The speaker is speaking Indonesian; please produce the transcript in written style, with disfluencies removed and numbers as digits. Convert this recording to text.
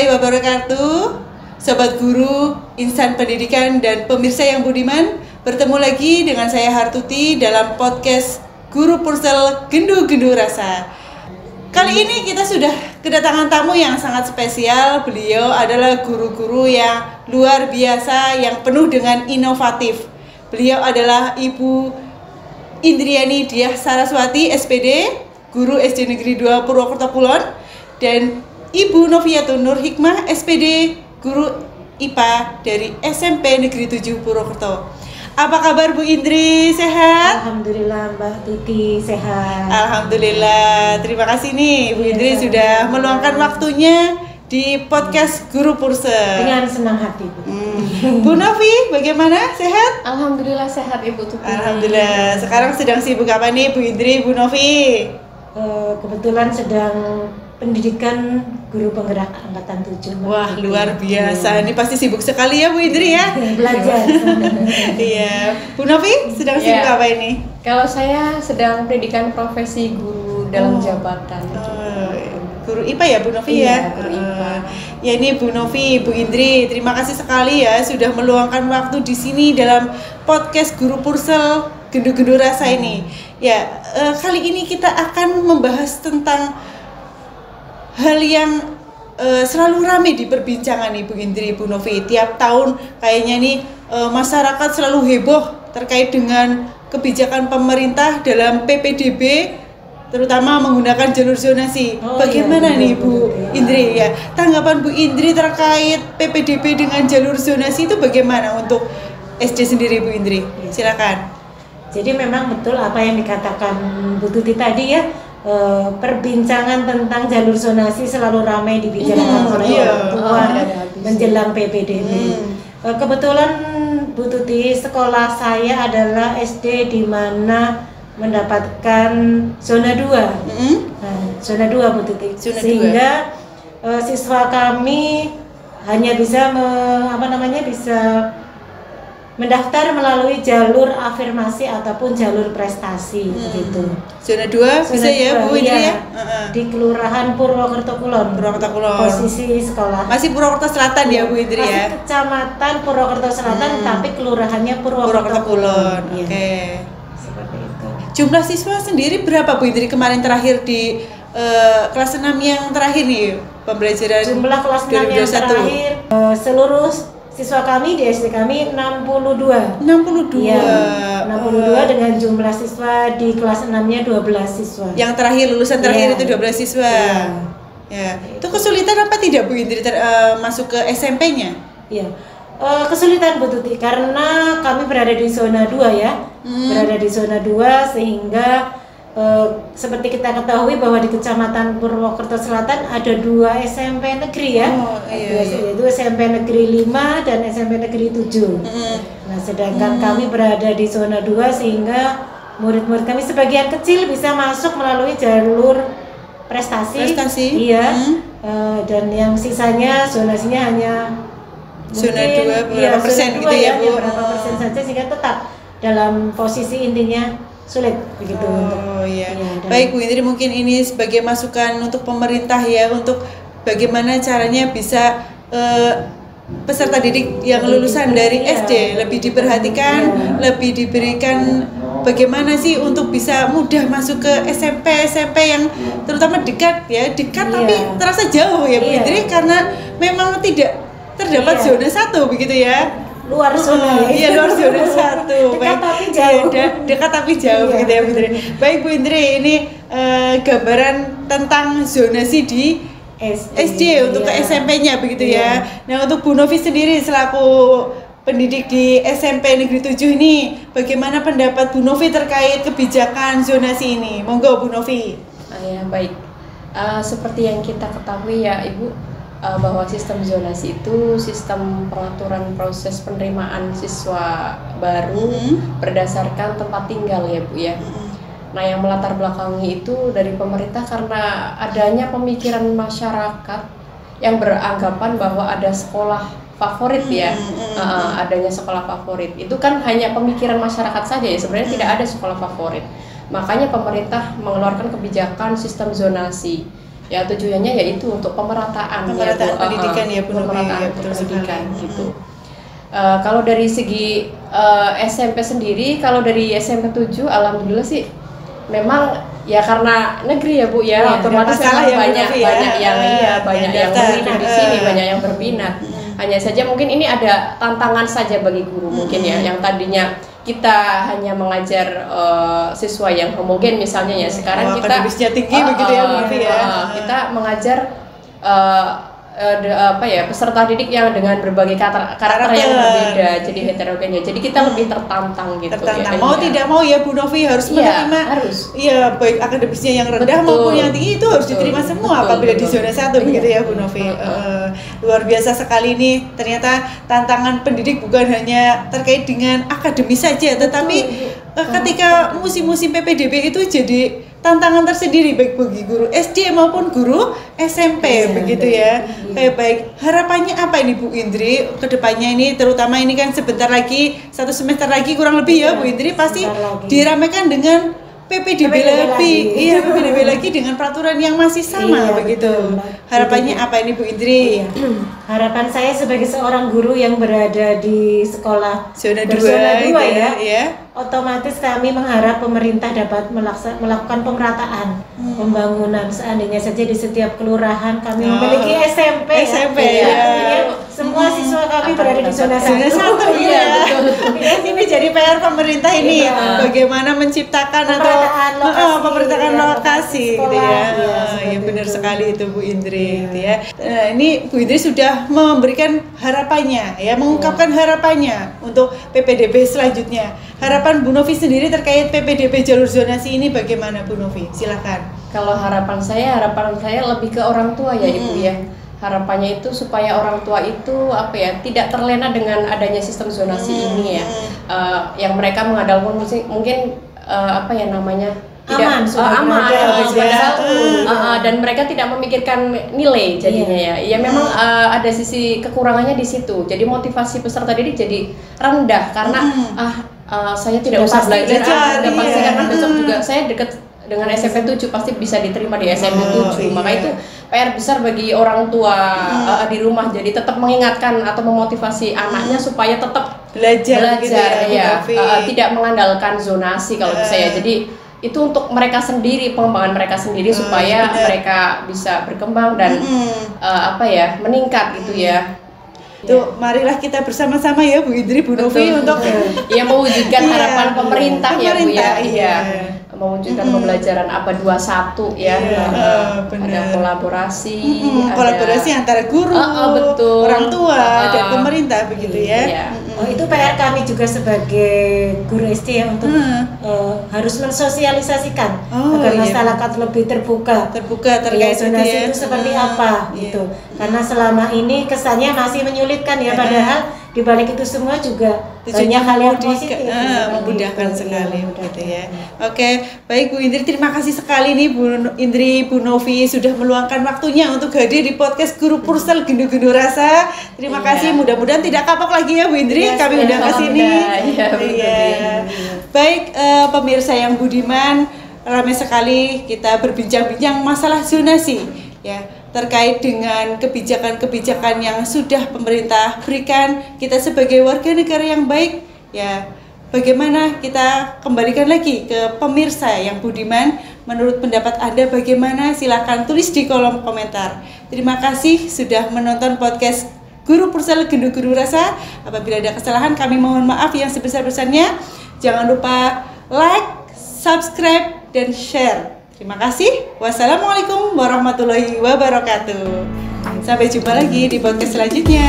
warahmatullahi wabarakatuh. Sobat guru, insan pendidikan dan pemirsa yang budiman, bertemu lagi dengan saya Hartuti dalam podcast Guru Purcell Gendu-Gendu Rasa. Kali ini kita sudah kedatangan tamu yang sangat spesial. Beliau adalah guru-guru yang luar biasa, yang penuh dengan inovatif. Beliau adalah Ibu Indriani Diah Saraswati, SPD, Guru SD Negeri 2 Purwokerto Kulon, dan Ibu Noviatun Nur Hikmah, SPD, Guru IPA dari SMP Negeri 7 Purwokerto. Apa kabar Bu Indri? Sehat? Alhamdulillah Mbak Tuti sehat. Alhamdulillah. Terima kasih nih Bu Indri sudah meluangkan waktunya di podcast Guru Purcell. Dengan senang hati Bu. Bu Novi, bagaimana? Sehat? Alhamdulillah sehat Ibu Tuti. Alhamdulillah. Sekarang sedang sibuk apa nih Bu Indri, Bu Novi? Kebetulan sedang pendidikan guru penggerak angkatan 7. Wah, luar biasa. Ini pasti sibuk sekali ya Bu Indri ya? Belajar. Iya. Bu Novi sedang sibuk apa ini? Kalau saya sedang pendidikan profesi guru dalam jabatan. Guru IPA ya Bu Novi ya? Guru IPA. Ya ini Bu Novi, Bu Indri, terima kasih sekali ya sudah meluangkan waktu di sini dalam podcast Guru Purcell Gendu-Gendu Rasa ini. Ya, kali ini kita akan membahas tentang hal yang selalu ramai diperbincangan nih Bu Indri, Bu Novi. Tiap tahun kayaknya nih masyarakat selalu heboh terkait dengan kebijakan pemerintah dalam PPDB, terutama menggunakan jalur zonasi. Bagaimana nih Bu Indri ya? Tanggapan Bu Indri terkait PPDB dengan jalur zonasi itu bagaimana untuk SD sendiri Bu Indri? Silakan. Jadi memang betul apa yang dikatakan Bu Tuti tadi ya. Perbincangan tentang jalur zonasi selalu ramai dibicarakan oleh orang tua menjelang PPDB. Kebetulan Bu Tuti, sekolah saya adalah SD di mana mendapatkan zona 2. Nah, zona 2 Bu Tuti. Sehingga siswa kami hanya bisa bisa mendaftar melalui jalur afirmasi ataupun jalur prestasi begitu. Zona 2 bisa ya Bu Indri ya? Di Kelurahan Purwokerto Kulon. Purwokerto Kulon. Posisi sekolah. Masih Purwokerto Selatan ya Bu Indri ya? Masih Kecamatan Purwokerto Selatan tapi kelurahannya Purwokerto Kulon. Oke. Seperti itu. Jumlah siswa sendiri berapa Bu Indri kemarin terakhir di kelas 6 yang terakhir nih pembelajaran? Jumlah kelas 6 yang terakhir seluruh siswa kami di SD kami 62. 62. Iya, 62 dengan jumlah siswa di kelas 6-nya 12 siswa. Yang terakhir lulusan terakhir itu 12 siswa. Ya. Itu kesulitan apa tidak Bu Indri masuk ke SMP-nya? Iya. Kesulitan Bu Tuti karena kami berada di zona 2 ya. Berada di zona 2 sehingga seperti kita ketahui bahwa di Kecamatan Purwokerto Selatan ada 2 SMP negeri ya. Yaitu SMP Negeri 5 dan SMP Negeri 7. Nah, sedangkan kami berada di zona 2 sehingga murid-murid kami sebagian kecil bisa masuk melalui jalur prestasi. Iya. Dan yang sisanya zonasinya hanya zona 2 berapa persen gitu ya Bu? Berapa persen saja sehingga tetap dalam posisi intinya sulit begitu Baik Bu Indri, mungkin ini sebagai masukan untuk pemerintah ya, untuk bagaimana caranya bisa peserta didik yang lulusan dari SD lebih diperhatikan, lebih diberikan bagaimana sih untuk bisa mudah masuk ke SMP yang terutama dekat tapi terasa jauh ya Bu Indri karena memang tidak terdapat zona 1 begitu ya. Luar zona luar zona 1. Dekat tapi jauh. Dekat tapi jauh gitu ya Bu Indri. Baik Bu Indri, ini gambaran tentang zonasi di SD untuk ke SMP-nya begitu ya. Nah, untuk Bu Novi sendiri selaku pendidik di SMP Negeri 7 ini, bagaimana pendapat Bu Novi terkait kebijakan zonasi ini? Monggo Bu Novi. Ya, baik. Seperti yang kita ketahui ya Ibu, bahwa sistem zonasi itu sistem pengaturan proses penerimaan siswa baru berdasarkan tempat tinggal ya Bu ya. Nah, yang melatar belakangi itu dari pemerintah karena adanya pemikiran masyarakat yang beranggapan bahwa ada sekolah favorit ya, adanya sekolah favorit itu kan hanya pemikiran masyarakat saja ya, sebenarnya tidak ada sekolah favorit. Makanya pemerintah mengeluarkan kebijakan sistem zonasi Ya tujuannya yaitu untuk pemerataan pendidikan ya Bu Novi, pemerataan betul pendidikan sekali. gitu. Kalau dari segi SMP sendiri, kalau dari SMP 7 alhamdulillah sih memang ya karena negeri ya Bu ya, otomatis memang banyak yang berminat di sini, banyak yang berminat. Hanya saja mungkin ini ada tantangan saja bagi guru mungkin ya, yang tadinya kita hanya mengajar siswa yang homogen misalnya ya, sekarang kita tinggi begitu ya Bu Novi ya. Kita mengajar peserta didik yang dengan berbagai karakter yang berbeda, jadi heterogen ya. Jadi kita lebih tertantang gitu. Ya, mau tidak mau ya Bu Novi harus menerima. Harus. Iya, baik akademisnya yang rendah maupun yang tinggi itu harus diterima semua apabila di zona 1 begitu ya Bu Novi. Luar biasa sekali nih, ternyata tantangan pendidik bukan hanya terkait dengan akademis saja, tetapi ketika musim-musim PPDB itu jadi tantangan tersendiri baik bagi guru SD maupun guru SMP begitu ya. Baik, harapannya apa ini Bu Indri ke depannya ini, terutama ini kan sebentar lagi 1 semester lagi kurang lebih ya Bu Indri pasti diramaikan dengan PPDB lagi dengan peraturan yang masih sama begitu. Harapannya apa ini Bu Indri? Harapan saya sebagai seorang guru yang berada di sekolah zona 2 ya. Otomatis kami mengharap pemerintah dapat melakukan pemerataan pembangunan. Seandainya saja di setiap kelurahan kami memiliki SMP ya. Semua siswa kami berada di zona 1 ya. Ini jadi PR pemerintah ini bagaimana menciptakan pemerataan lokasi gitu ya. Ya benar sekali itu Bu Indri gitu ya. Ini Bu Indri sudah memberikan harapannya ya, mengungkapkan harapannya untuk PPDB selanjutnya. Harapan Bu Novi sendiri terkait PPDB jalur zonasi ini bagaimana Bu Novi? Silakan. Kalau harapan saya lebih ke orang tua ya Ibu ya. Harapannya itu supaya orang tua itu tidak terlena dengan adanya sistem zonasi ini ya. Yang mereka mengandalkan mungkin tidak aman dan mereka tidak memikirkan nilai jadinya ya memang ada sisi kekurangannya di situ. Jadi motivasi peserta didik jadi rendah karena saya tidak usah belajar pasti karena besok juga saya dekat dengan SMP 7 pasti bisa diterima di SMP 7. Maka itu PR besar bagi orang tua di rumah, jadi tetap mengingatkan atau memotivasi anaknya supaya tetap belajar gitu ya, tidak mengandalkan zonasi kalau bisa ya. Jadi itu untuk mereka sendiri, pengembangan mereka sendiri supaya mereka bisa berkembang dan meningkat gitu ya. Tuh, marilah kita bersama-sama ya Bu Indri, Bu Novi untuk mewujudkan harapan pemerintah ya Bu ya. Mewujudkan pembelajaran ABA 21 ya. Ada kolaborasi antara guru, orang tua dan pemerintah begitu ya. Itu PR kami juga sebagai guru SD ya untuk harus mensosialisasikan agar masyarakat lebih terbuka terkait zonasi itu seperti apa gitu. Karena selama ini kesannya masih menyulitkan ya, padahal di balik itu semua juga banyak hal yang positif, memudahkan sekali begitu ya. Oke, baik Bu Indri, terima kasih sekali nih Bu Indri, Bu Novi sudah meluangkan waktunya untuk hadir di podcast Guru Pursel Gendu-Gendu Rasa. Terima kasih, mudah-mudahan tidak kapok lagi ya Bu Indri, kami undang ke sini. Baik, pemirsa yang budiman, ramai sekali kita berbincang-bincang masalah zonasi ya, terkait dengan kebijakan-kebijakan yang sudah pemerintah berikan. Kita sebagai warga negara yang baik ya, bagaimana kita kembalikan lagi ke pemirsa yang budiman, menurut pendapat Anda bagaimana? Silahkan tulis di kolom komentar. Terima kasih sudah menonton podcast Guru Pursel Gendu-Gendu Rasa. Apabila ada kesalahan kami mohon maaf yang sebesar-besarnya. Jangan lupa like, subscribe, dan share. Terima kasih. Wassalamualaikum warahmatullahi wabarakatuh. Sampai jumpa lagi di podcast selanjutnya.